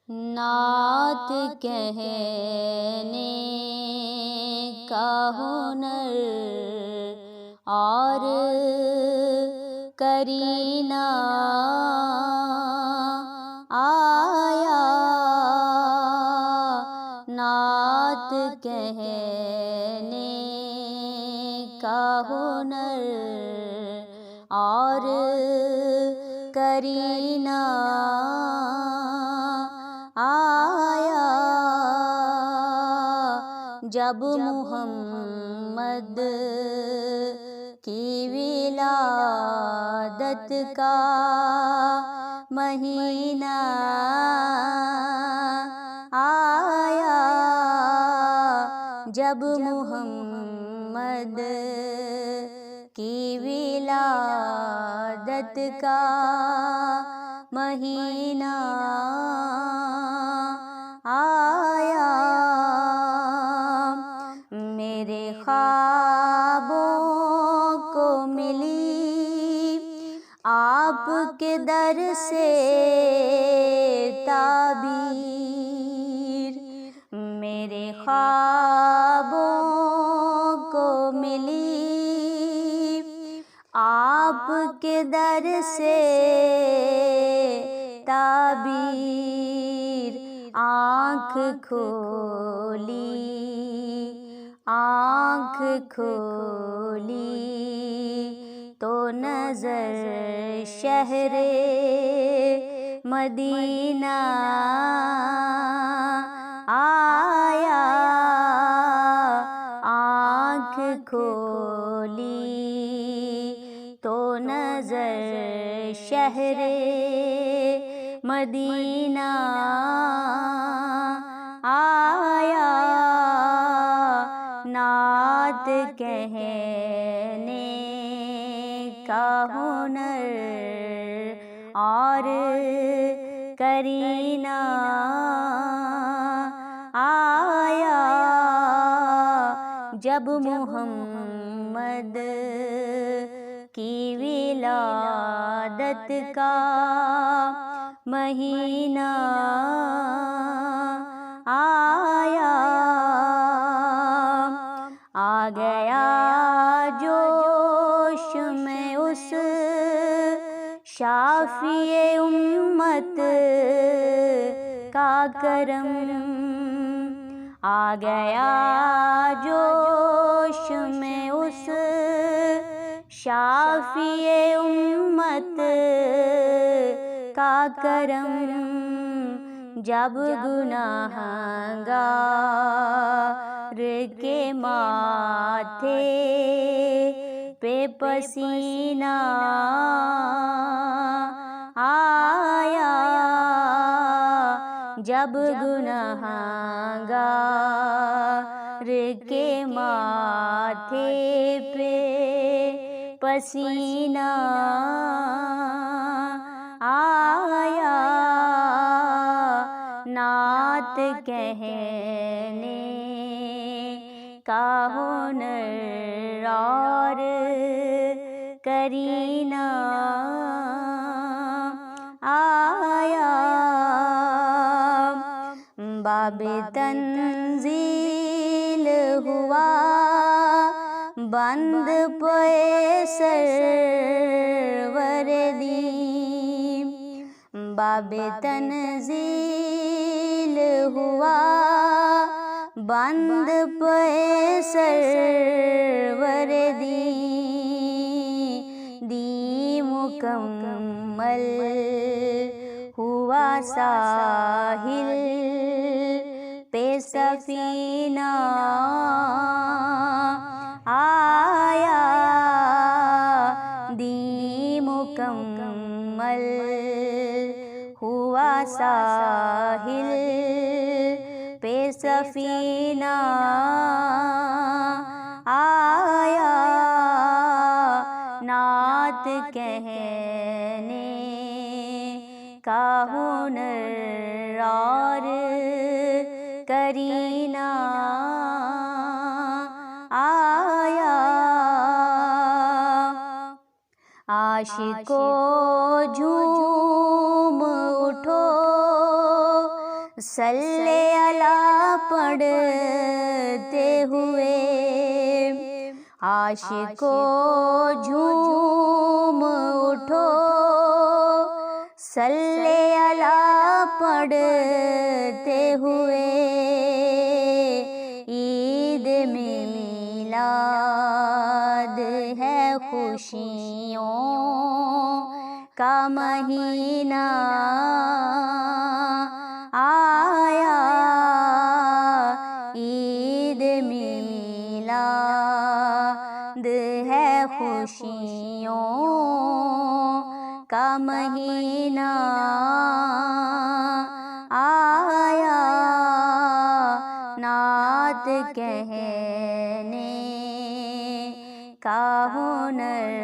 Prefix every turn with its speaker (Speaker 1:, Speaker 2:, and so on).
Speaker 1: नात कहने का हुनर और करीना आया। नात कहने का हुनर और करीना आया। जब मुहम्मद की विलादत का महीना आया। जब मुहम्मद की विलादत का महीना आया। मेरे ख्वाबों को मिली आपके दर से ताबीर। मेरे ख्वाबों को मिली आपके दर से ताबीर। आँख खोली, आँख खोली तो नजर शहरे मदीना आया। आँख खोली तो नजर शहरे मदीना आया। नात कहने का हुनर और करीना आया। जब मुहम्मद की विलादत का महीना आया। आ गया जोश में उस शाफ़िए उम्मत का करम। आ गया जोश में उस शाफ़िए उम्मत का करम। जब गुनाहगार के माथे पे पसीना आया। जब गुनाहगार के माथे पे पसीना आया। नात कहने का हुनर और करीना आया। बाबे तंजील हुआ बंद पे सरवरदी। बाबे तंजील हुआ बंद पे सरवरदी। दी मुकम्मल हुआ साहिल पे सफीना आया। दी मुकम्मल हुआ साहिल पे सफीना आया। नात कहने का हुनर और करीना आया। आशिको झूम उठो सल्ले अला पढ़ते हुए आशिकों झूम उठो, सल्ले अला पढ़ते हुए ईद में मिलाद है खुशियों का महीना आया, ईद में मिलाद है खुशियों का महीना आया, नात कहने का हुनर